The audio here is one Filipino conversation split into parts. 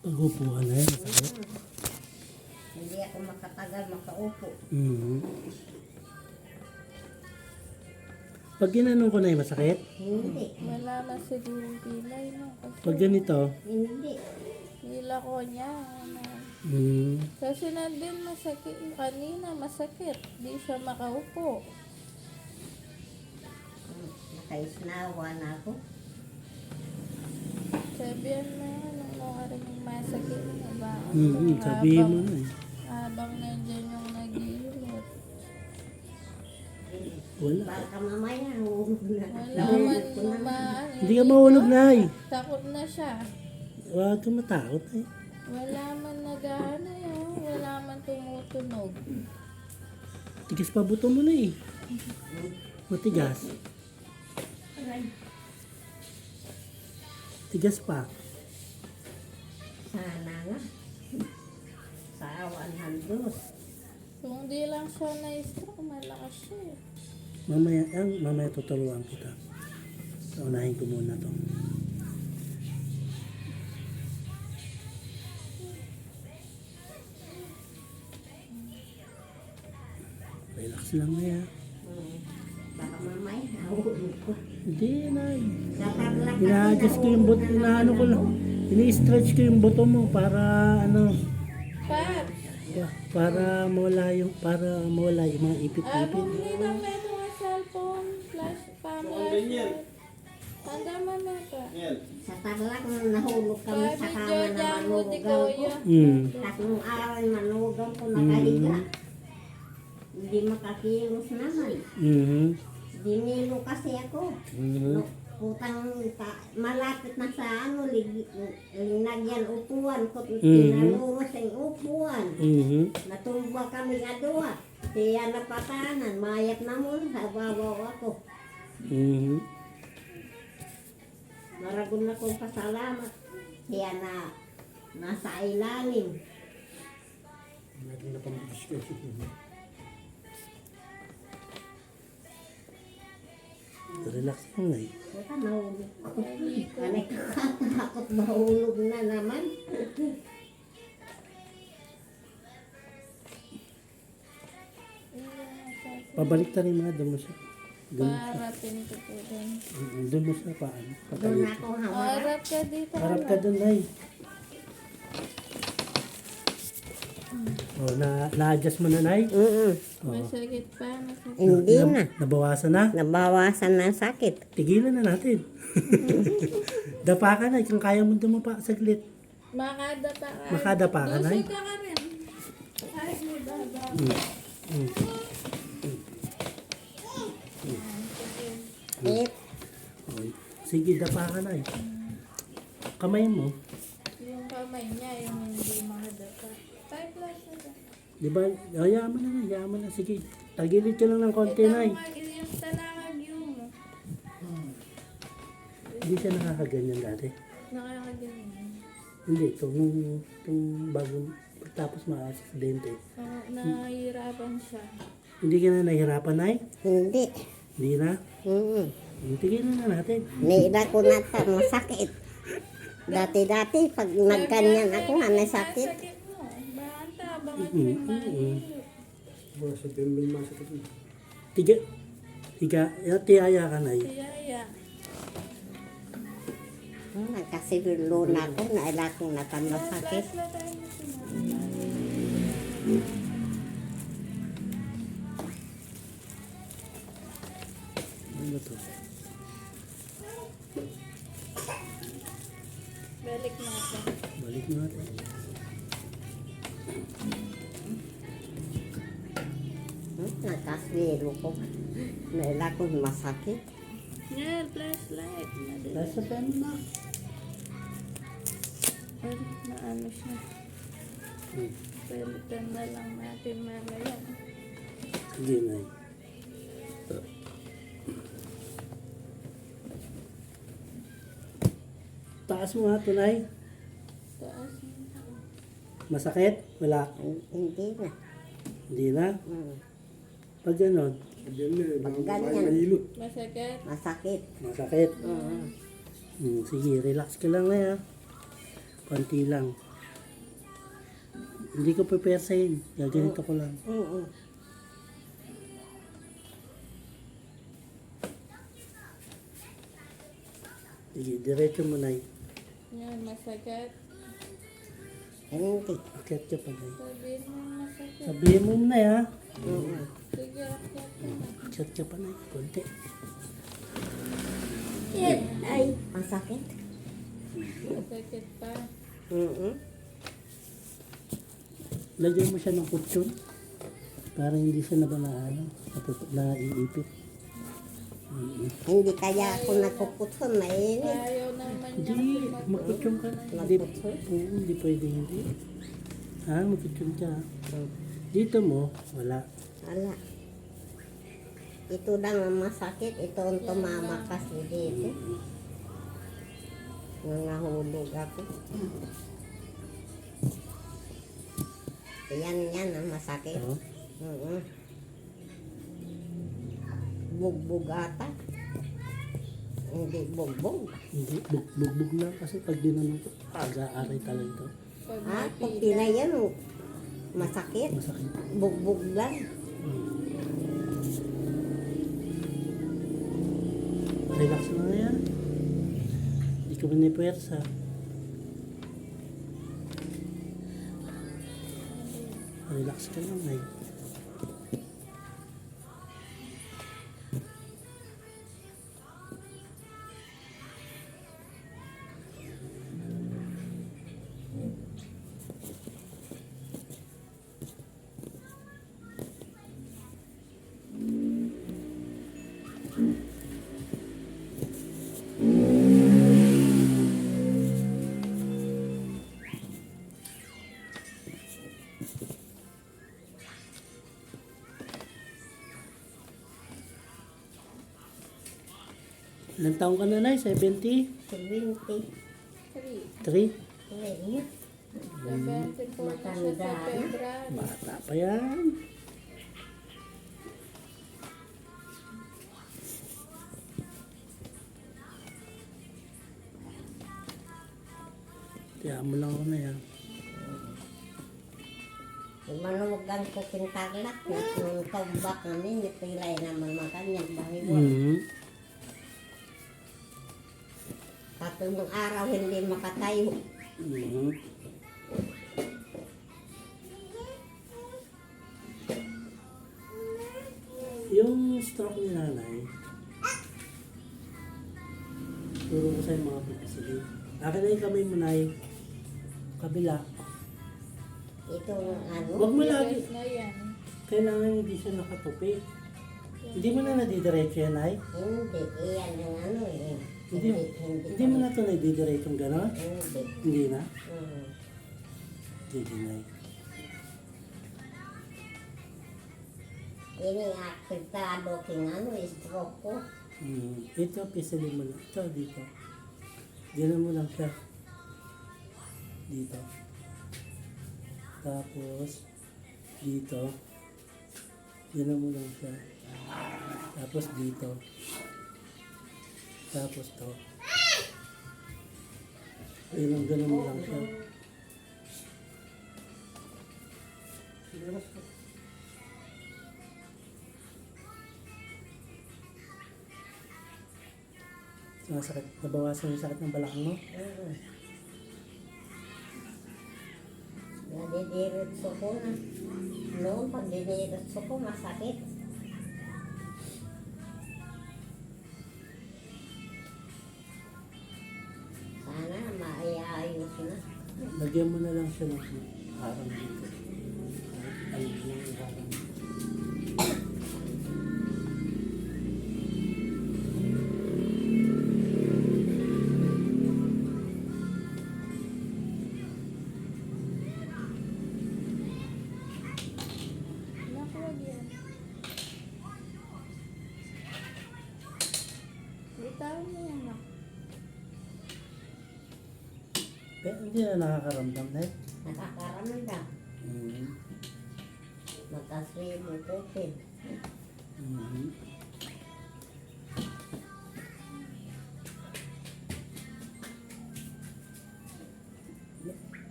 Pag-upo ka na yan. Masakit. Hindi ako makatagal makaupo. Pag ginanong ko na yung masakit. Hindi. Wala na siguro pilay no. Kasi Pag ganito. Hindi. nila ko niya. Ano. Mm. Kasi nandun masakit. Kanina masakit. Di siya makaupo. Nakaisnawa na ako. Sabihan mo yan. Anong mga rin yung masakit na ba? Sabihin mo na eh. Habang nandyan yung nag-iilot. Wala. Baka mamaya hulog na. Wala man lumaan. Hindi ka mahulog na eh. Takot na siya. Huwag ka matakot eh. Wala man nag-ano yun. Wala man tumutunog. Tigas pa buto mo na eh. Matigas. Tigas pa. Sana nga. Sa awan ng Diyos. Kung di lang siya na-stroke, malakas siya eh. Mamaya tuturuan kita. Unahin ko muna to. Relax lang na yan. Baka mamaya nahulog ko. Hindi na. Natarlak Ina-adjust ko yung buto. Inaano ko lang. Ini-stretch ko yung buto mo para ano. Pat! Para mawala yung mga ipit-ipit. Bumili ng meto nga cellphone, flash, flashlight. Tanda mo na ka. Sa Tarlac nung nahulog kami sa Sabi kama dyan, na dyan mo di manugaw ko. kuya. Tapos nung araw manugaw ko nakahiga. Hindi makakilos naman. Dinilo kasi ako. No, putang malapit na sa ano, linagyan upuan ko. Tinalungas ang upuan. Natumba kami kadua. Kaya napatanan, mayat na mo sa babaw ako. Maragon na kong pasalamat. Kaya na nasa ilalim. Relax lang na eh. Puta, nahulog ko. Anay kakatakot mahulog na naman. Pabalik ta rin mga doon mo siya. Parating ko po doon. Doon mo siya paan. Doon ako hamarap. Harap ka dito. Harap ka doon ay. Oh, na-adjust mo na nay? Masakit pa. Masakit. Hindi na. Nabawasan na? Nabawasan na sakit. Tigilan na natin. Dapa ka na, kung kaya mo dumapa saglit. Makadapa ka. Makadapa ka na. Lusog ka ka rin. Kahit mo daba. Eh, Okay. Sige, dapa ka na eh. Kamay mo. Yung kamay niya, yung hindi makadapa. 5 plus na ba? Di ba? Yaman na, yaman na. Sige, tagilid ka lang ng konti na eh. Yung talangag yung mo. Hindi siya nakakaganyan dati. Nakakaganyan. Hindi, itong bagong tapos ma-aksidente. Oo, nahihirapan siya. Hindi ka na nahihirapan ay? hindi. Hindi na? Tigilan na natin. Niila ko na masakit. Dati-dati, pag nagkanyan ako, may sakit. Sakit mo. Banta, bakit may mahilo? Tiyaya ka na eh. Tiyaya. Nagkasibilo na ako, naila kong natanda sakit. Plus na tayo na Ano to? Balik natin. Balik natin. Nagkasibilo ko. Naila kong masakit. Yan, flashlight. Nasa pen na. Na ano siya. Palitan na lang natin mamaya. Sige na eh. Taas mo nga tunay. Taas. Masakit? Wala. Hindi na. Hindi na. Pag ganon. Pag ganyan, Masakit. masakit. Masakit. Sige, relax ka lang na ya. Konti lang. Hindi ko pepersahin. Gaganito ko lang. Oo. Sige, diretso mo na. Yan, masakit. Hindi. Akyat ka pa na. Sabihin mo masakit. Sabihin mo na ha. Oo. Sige, akyat ka na. Akyat ka pa na. Konti. Ay, ang sakit. Masakit pa. Oo. Lagyan mo siya ng kutsyon. Para hindi siya naiipit. Hindi kaya ako nakuputson, mainit. Ayaw naman niya Hindi, sumagot. magkutsyon ka na. Hindi, hindi pwede hindi. Ha, magkutsyon ka. Dito mo, wala. Wala. Ito lang ang masakit. Ito ang tumama kasi dito. Nangahulog ako. Yan ang masakit. Oh. Oo. Bugbog ata. Hindi bugbog. Hindi, bugbog lang kasi pag dinanong ko, aga-aray talaga ito. Pag Ah, may pag pila. tinayan, masakit. Masakit. Bugbog lang. Relax na nga yan. Hindi ko pinipuwersa. Relax ka lang ay. Ilang taong ka na na? 70? 70. 3? Ayun. 74 na siya sa February. Bata pa yan. Tiyan mo lang ako na yan. Manuwagan ko kintaglak. Nung tombak namin, nipilay naman makanyag bahay mo. Tatlong araw hindi makatayo. Yung stroke ni nanay, turo ko sa'yo mga pagkasabi. Akin na yung kamay mo, nay. Kabila. Ito ano. Huwag mo lagi. Yes na yan. Kailangan hindi siya nakatupi. Hindi mo na nadidiretso yan, nay. Hindi. Iyan yung ano eh. Hindi mo na ito nadidiretso yung gano'n? Hindi. Hindi na? Mm. Hindi, nay. Ini apektado king ano, stroke ko. Ito, pisilin mo lang. Ito, dito. Diyan mo lang siya. Dito. Tapos, dito. Diyan mo lang siya. Tapos dito. Tapos to. Ayun, ganun mo lang siya. Sumasakit. Nabawasan yung sakit ng balakang mo. Nadidiretso ko na. Noon, pag diniretso ko, masakit. Sana maayos na. Lagyan mo na lang siya ng harang dito. Ayun yung harang. Nakuwag yan. Bitawan mo yan, nak. Pero hindi na nakakaramdam na Nakakaramdam. Magkaswim ito eh.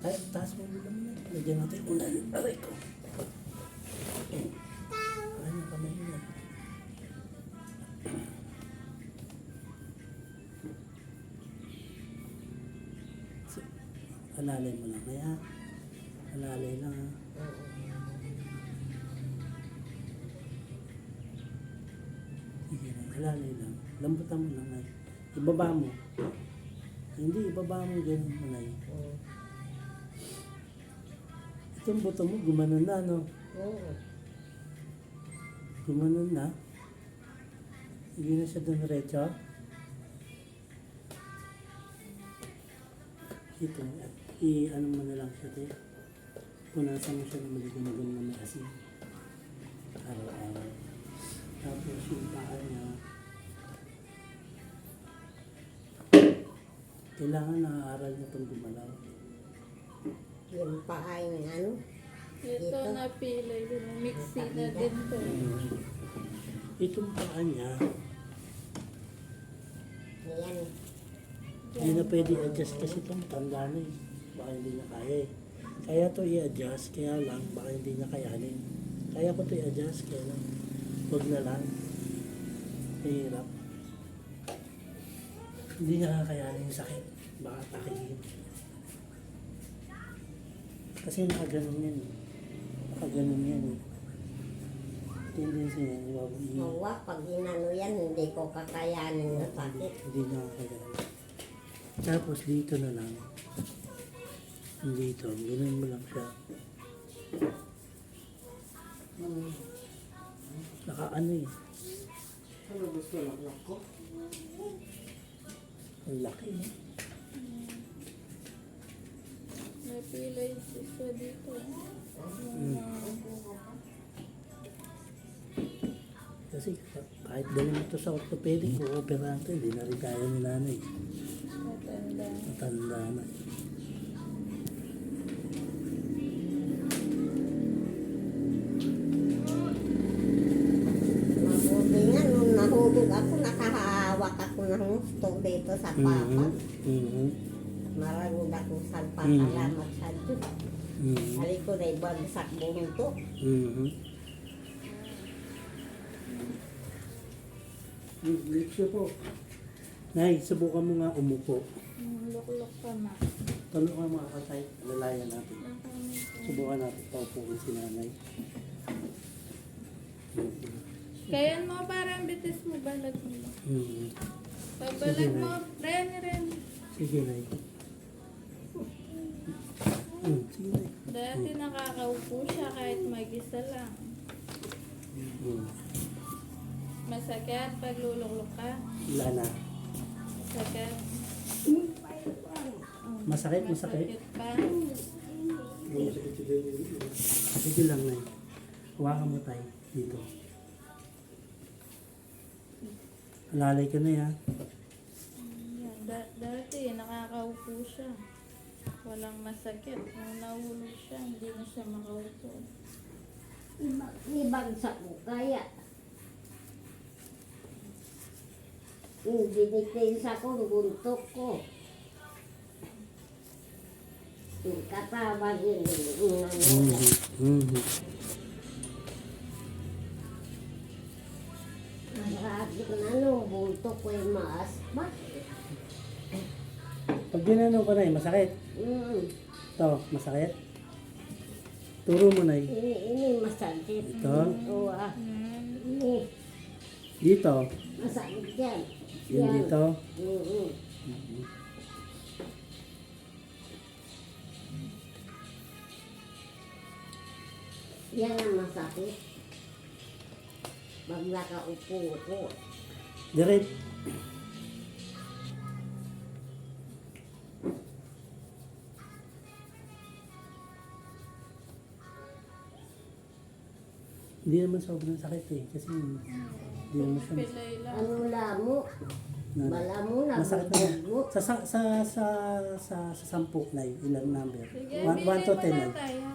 Ay, taas mo muna muna. Lagyan natin unan. Aray ko. Ay, nakamay na. So, alalay mo lang. Kaya, alalay lang ha. Sige na, alalay lang. Lambutan mo lang ay. Ibaba mo. Hindi, ibaba mo ganun mo na yun. Itong buto mo, gumanon na, no? Oo. Gumanon na. Hindi na siya doon diretso. Ito, i-ano mo na lang siya, te. Punasan mo siya na maligun-gun na may asin. Araw-araw. Tapos yung paa niya, kailangan naaaral niya itong gumalaw. Yung paay ng ano? Ito na pilay din. Mixi na din to. Itong paa niya, Ayan. hindi na pwede i-adjust kasi itong tanda na eh. Baka hindi niya kaya eh. Kaya to i-adjust, kaya lang, baka hindi niya kayanin. Kaya ko to i-adjust, kaya lang. Huwag na lang. Mahirap. Hindi niya kakayanin yung sakit. Baka takihin. Kasi nakaganon yan eh. Nakaganon yan eh. Tendency niya, iwawag Mawa, pag inano yan, hindi ko kakayanin na sakit. Hindi na kakayanin. Tapos dito na lang. Dito, ganun mo lang siya. Nakaano eh. Ano gusto ng ko? Ang laki eh. May pilay isa dito. Kasi kahit dali mo ito sa orthopedic, o-operahan ito, hindi na rin kaya ni nanay. Matanda. Matanda na. Mabuti nga, nung nahulog ako, nakahawak ako ng gusto dito sa papa. Mhm. Maragod ako sa Mhm. pasalamat sa Diyos. Mhm. Hali ko na ibagsak buong to. Mhm. Dito po. Nay, subukan mo nga umupo. Luklok pa na. Tulungan mga katay, lalayan natin. Nakamit. Subukan natin paupuin si nanay. Kaya mo parang bitis mo balag mo. Mhm. Pagbalag mo, ren. Sige, Nay. Sige, Nay. Dati nakakaupo siya kahit mag-isa lang. Masakit pag luluklok ka. Wala na. Masakit. Masakit, masakit. pa. Sige lang, Nay. Hawakan mo tayo dito. Alalay ka na yan. Yan. Dati nakakaupo siya. Walang masakit. Nung nahulog siya, hindi na siya makaupo. Ibagsak mo kaya. Yung dinitinsa ko, buntok ko. Yung katawan yun, yung ano. Marami ko na nung buntok ko yung maaspak. Pag ginanong ko, Nay, masakit. Ito, masakit. Turo mo, Nay. Ini masakit. Ito. Oo ah. Ini Dito. masakit yan. Yung dito. Yan ang masakit. Pag nakaupo ko. Direct. Hindi naman sobrang sakit eh. Kasi hindi naman siya Pilay lang. Ano lamo? na, Bala mo na. masakit na yan. mo. Sa 10 na yun, ilang number? Sige, 1 to 10 na.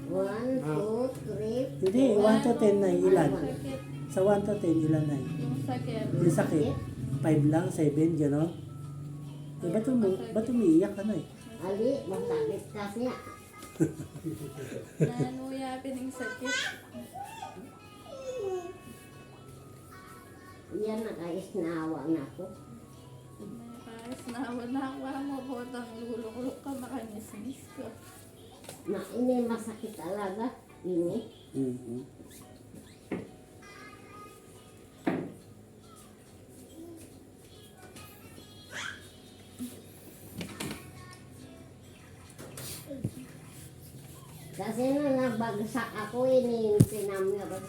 1, 2, 3. Hindi, 1 to 10 na ilan? Sakit. Sa 1 to 10, ilan na Yung sakit. yung sakit? 5 lang, 7, gano'n? Eh, ba't umiiyak ka na eh? Ali, masakit kasi. Nanuyapin ang sakit. Yan, nakaisnawa na ako. Nakayos na ako. Nakuha mo po itang lulok-lok ka, makanismis ka. Ini masakit talaga. Ini. Mhm. Kasi nung nabagsak ako, ini pinamyo ko sa